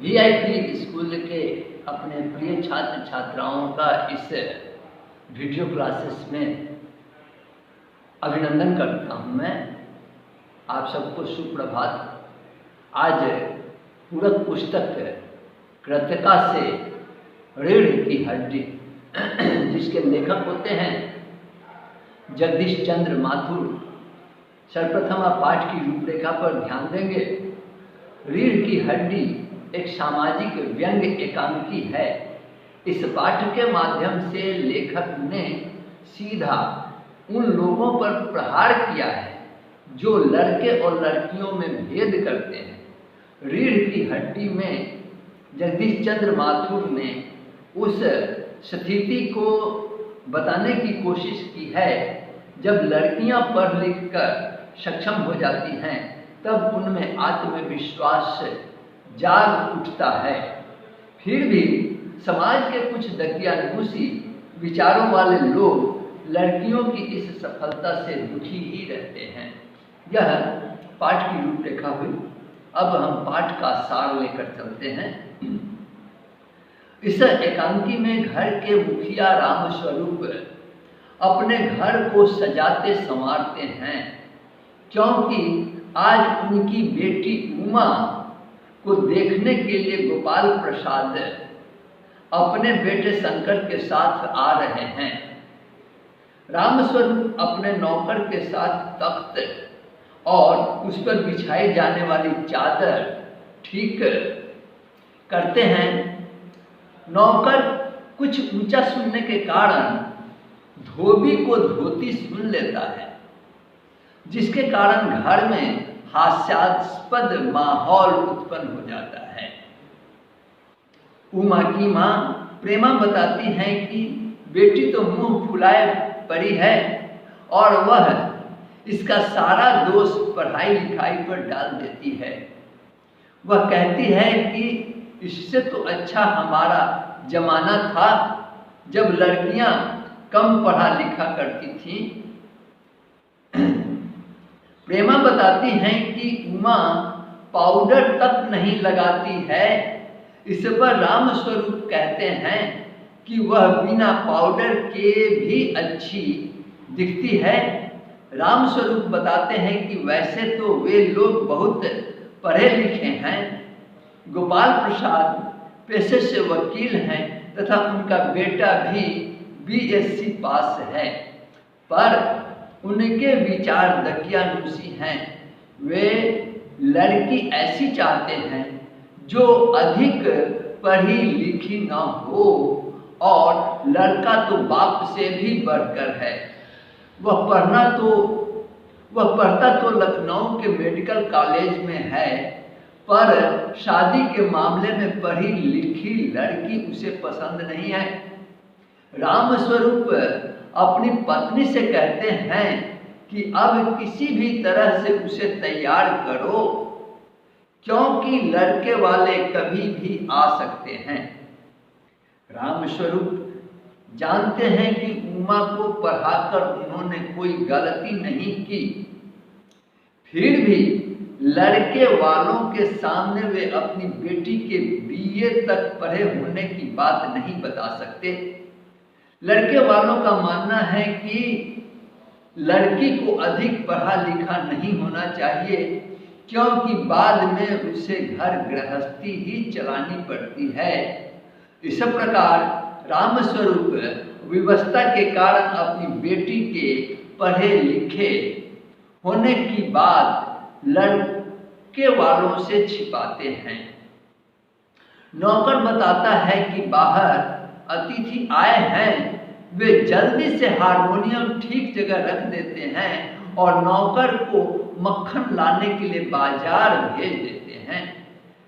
VIP school के अपने प्रिय छात्र छात्राओं का इस वीडियो क्लासेस में अभिनंदन करता हूँ। मैं आप सबको सुप्रभात। आज पूरक पुस्तक कृतिका से रीढ़ की हड्डी जिसके लेखक होते हैं जगदीश चंद्र माथुर। सर्वप्रथम आप पाठ की रूपरेखा पर ध्यान देंगे। रीढ़ की हड्डी एक सामाजिक व्यंग्य एकांकी है। इस पाठ के माध्यम से लेखक ने सीधा उन लोगों पर प्रहार किया है जो लड़के और लड़कियों में भेद करते हैं। रीढ़ की हड्डी में जगदीश चंद्र माथुर ने उस स्थिति को बताने की कोशिश की है जब लड़कियां पढ़ लिख कर सक्षम हो जाती हैं तब उनमें आत्मविश्वास जाग उठता है। फिर भी समाज के कुछ दकियानूसी विचारों वाले लोग लड़कियों की इस सफलता से दुखी ही रहते हैं। यह पाठ की रूपरेखा हुई। अब हम पाठ का सार लेकर चलते हैं। इस एकांकी में घर के मुखिया रामस्वरूप अपने घर को सजाते संवारते हैं क्योंकि आज उनकी बेटी उमा को देखने के लिए गोपाल प्रसाद अपने बेटे शंकर के साथ आ रहे हैं। रामस्वरूप अपने नौकर के साथ तख्त और उस पर बिछाई जाने वाली चादर ठीक करते हैं। नौकर कुछ ऊंचा सुनने के कारण धोबी को धोती सुन लेता है, जिसके कारण घर में हास्यास्पद माहौल उत्पन्न हो जाता है। उमा की माँ प्रेमा बताती हैं कि बेटी तो मुंह फुलाए पड़ी है और वह इसका सारा दोष पढ़ाई लिखाई पर डाल देती है। वह कहती है कि इससे तो अच्छा हमारा जमाना था जब लड़कियां कम पढ़ा लिखा करती थीं। प्रेमा बताती हैं कि उमा पाउडर तक नहीं लगाती है। इस पर रामस्वरूप कहते हैं कि वह बिना पाउडर के भी अच्छी दिखती है। रामस्वरूप बताते हैं कि वैसे तो वे लोग बहुत पढ़े लिखे हैं। गोपाल प्रसाद पेशे से वकील हैं तथा उनका बेटा भी बीएससी पास है, पर उनके विचार दकियानूसी हैं। वे लड़की ऐसी चाहते हैं जो अधिक पढ़ी लिखी न हो और लड़का तो बाप से भी बढ़कर है। वह पढ़ता तो लखनऊ के मेडिकल कॉलेज में है, पर शादी के मामले में पढ़ी लिखी लड़की उसे पसंद नहीं है। रामस्वरूप अपनी पत्नी से कहते हैं कि अब किसी भी तरह से उसे तैयार करो क्योंकि लड़के वाले कभी भी आ सकते हैं। रामस्वरूप जानते हैं कि उमा को पढ़ाकर उन्होंने कोई गलती नहीं की, फिर भी लड़के वालों के सामने वे अपनी बेटी के बीए तक पढ़े होने की बात नहीं बता सकते। लड़के वालों का मानना है कि लड़की को अधिक पढ़ा लिखा नहीं होना चाहिए क्योंकि बाद में उसे घर गृहस्थी ही चलानी पड़ती है। इस प्रकार रामस्वरूप विवशता के कारण अपनी बेटी के पढ़े लिखे होने की बात लड़के वालों से छिपाते हैं। नौकर बताता है कि बाहर अतिथि आए हैं। वे जल्दी से हारमोनियम ठीक जगह रख देते हैं और नौकर को मक्खन लाने के लिए बाजार भेज देते हैं।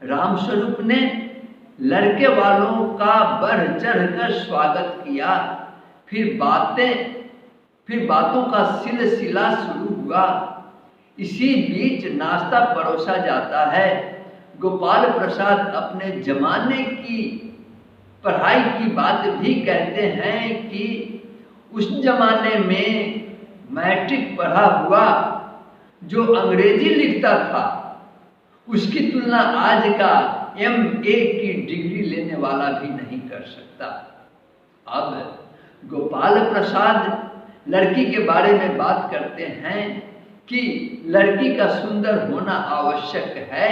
रामस्वरूप ने लड़के वालों का बढ़ चढ़ कर स्वागत किया। फिर बातों का सिलसिला शुरू हुआ। इसी बीच नाश्ता परोसा जाता है। गोपाल प्रसाद अपने जमाने की पढ़ाई की बात भी कहते हैं कि उस जमाने में मैट्रिक पढ़ा हुआ जो अंग्रेजी लिखता था उसकी तुलना आज का MA की डिग्री लेने वाला भी नहीं कर सकता। अब गोपाल प्रसाद लड़की के बारे में बात करते हैं कि लड़की का सुंदर होना आवश्यक है।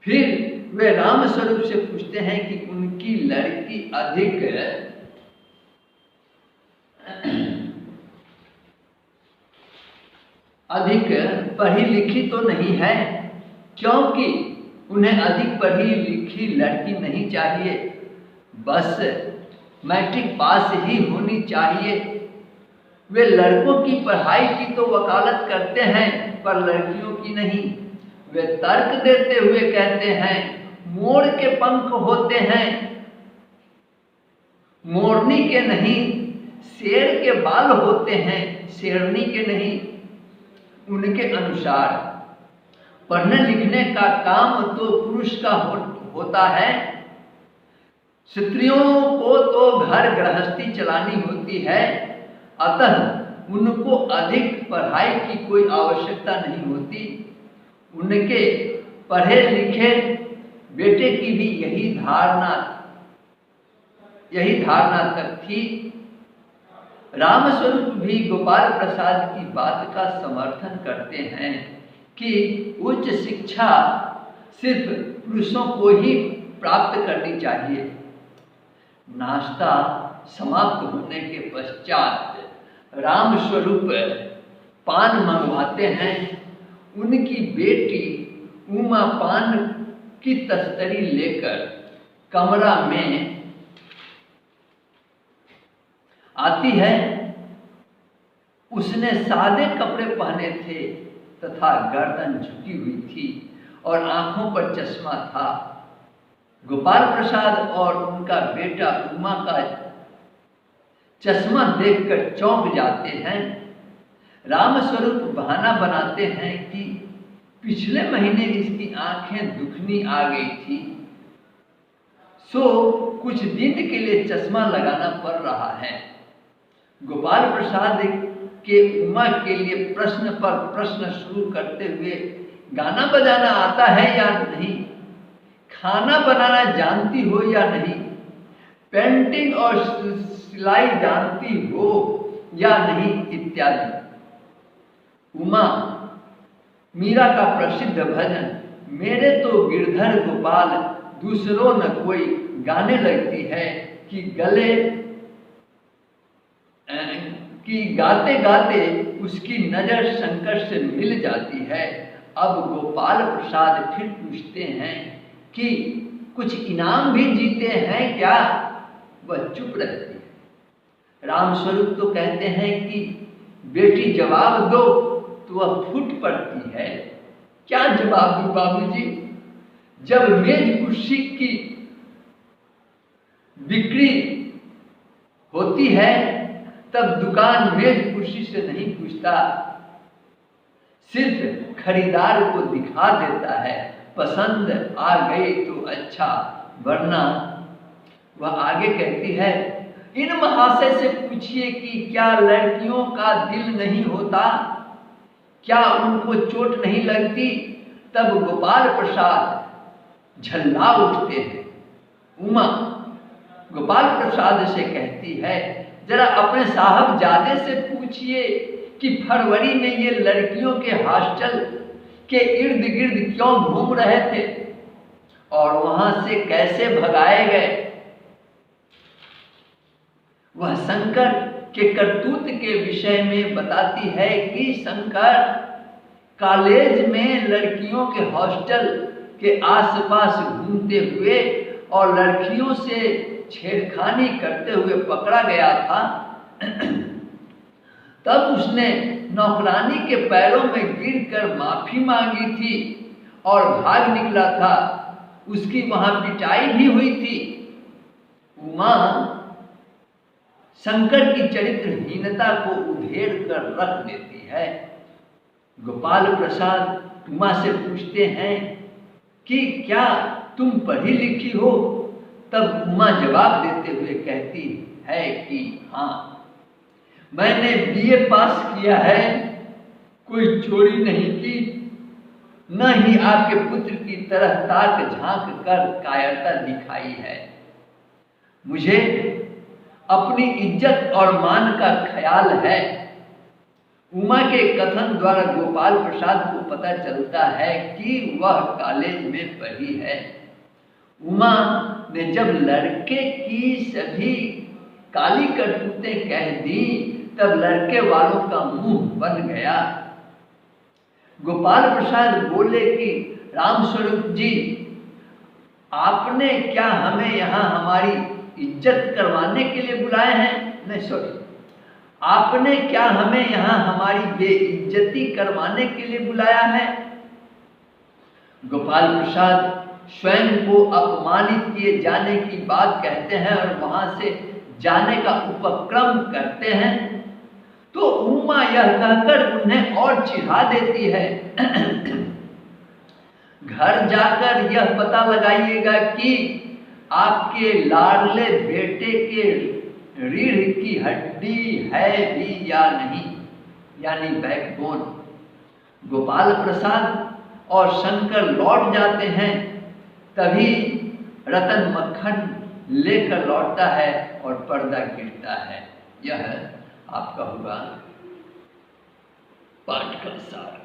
फिर वे रामस्वरूप से पूछते हैं कि उनकी लड़की अधिक पढ़ी लिखी तो नहीं है, क्योंकि उन्हें अधिक पढ़ी लिखी लड़की नहीं चाहिए, बस मैट्रिक पास ही होनी चाहिए। वे लड़कों की पढ़ाई की तो वकालत करते हैं पर लड़कियों की नहीं। वे तर्क देते हुए कहते हैं मोर के पंख होते हैं, मोरनी के नहीं। शेर के बाल होते हैं, शेरनी के नहीं। उनके अनुसार पढ़ने लिखने का काम तो पुरुष का होता है, स्त्रियों को तो घर गृहस्थी चलानी होती है। अतः उनको अधिक पढ़ाई की कोई आवश्यकता नहीं होती। उनके पढ़े लिखे बेटे की भी यही धारणा तक थी। रामस्वरूप भी गोपाल प्रसाद की बात का समर्थन करते हैं कि उच्च शिक्षा सिर्फ पुरुषों को ही प्राप्त करनी चाहिए। नाश्ता समाप्त होने के पश्चात रामस्वरूप पान मंगवाते हैं। उनकी बेटी उमा पान की तस्तरी लेकर कमरा में आती है। उसने सादे कपड़े पहने थे तथा गर्दन झुकी हुई थी और आंखों पर चश्मा था। गोपाल प्रसाद और उनका बेटा उमा का चश्मा देखकर चौंक जाते हैं। रामस्वरूप बहाना बनाते हैं कि पिछले महीने इसकी आंखें दुखनी आ गई थी, सो कुछ दिन के लिए चश्मा लगाना पड़ रहा है। गोपाल प्रसाद के उमा के लिए प्रश्न पर प्रश्न शुरू करते हुए, गाना बजाना आता है या नहीं, खाना बनाना जानती हो या नहीं, पेंटिंग और सिलाई जानती हो या नहीं इत्यादि। उमा मीरा का प्रसिद्ध भजन मेरे तो गिरधर गोपाल दूसरों न कोई गाने लगती है कि गाते गाते उसकी नजर शंकर से मिल जाती है। अब गोपाल प्रसाद फिर पूछते हैं कि कुछ इनाम भी जीते हैं क्या? वह चुप रहती है। रामस्वरूप तो कहते हैं कि बेटी जवाब दो, तो वह फूट पड़ती है। क्या जवाब दूं बाबूजी? जब मेज कुर्सी की बिक्री होती है तब दुकान मेज कुर्सी से नहीं पूछता, सिर्फ खरीदार को दिखा देता है। पसंद आ गई तो अच्छा, वरना वह आगे कहती है, इन महाशय से पूछिए कि क्या लड़कियों का दिल नहीं होता, क्या उनको चोट नहीं लगती? तब गोपाल प्रसाद झल्ला उठते हैं। उमा गोपाल प्रसाद से कहती है, जरा अपने साहबजादे से पूछिए कि फरवरी में ये लड़कियों के हॉस्टल के इर्द गिर्द क्यों घूम रहे थे और वहां से कैसे भगाए गए। वह शंकर के करतूत के विषय में बताती है कि शंकर कॉलेज में लड़कियों के हॉस्टल के आसपास घूमते हुए और लड़कियों से छेड़खानी करते हुए पकड़ा गया था। तब उसने नौकरानी के पैरों में गिरकर माफी मांगी थी और भाग निकला था। उसकी वहां पिटाई भी हुई थी। उमा शंकर की चरित्रहीनता को उधेड़ कर रख देती है। गोपाल प्रसाद उमा से पूछते हैं कि क्या तुम पढ़ी लिखी हो? तब उमा जवाब देते हुए कहती है कि हाँ, मैंने BA पास किया है, कोई चोरी नहीं की, न ही आपके पुत्र की तरह ताक झांक कर कायरता दिखाई है। मुझे अपनी इज्जत और मान का ख्याल है। उमा के कथन द्वारा गोपाल प्रसाद को पता चलता है कि वह कॉलेज में पढ़ी है। उमा ने जब लड़के की सभी काली करतूतें कह दी तब लड़के वालों का मुंह बन गया। गोपाल प्रसाद बोले कि रामस्वरूप जी, आपने क्या हमें यहाँ हमारी इज्जत करवाने के लिए बुलाए हैं? नहीं, सॉरी, आपने क्या हमें यहाँ हमारी बेइज्जती करवाने के लिए बुलाया है? गोपाल प्रसाद स्वयं को अपमानित किए जाने की बात कहते हैं और वहां से जाने का उपक्रम करते हैं तो उमा यह कहकर उन्हें और चिढ़ा देती है, घर जाकर यह पता लगाइएगा कि आपके लाडले बेटे के रीढ़ की हड्डी है भी या नहीं, यानी बैकबोन। गोपाल प्रसाद और शंकर लौट जाते हैं। तभी रतन मक्खन लेकर लौटता है और पर्दा गिरता है। यह आपका हुआ पाठ का सार।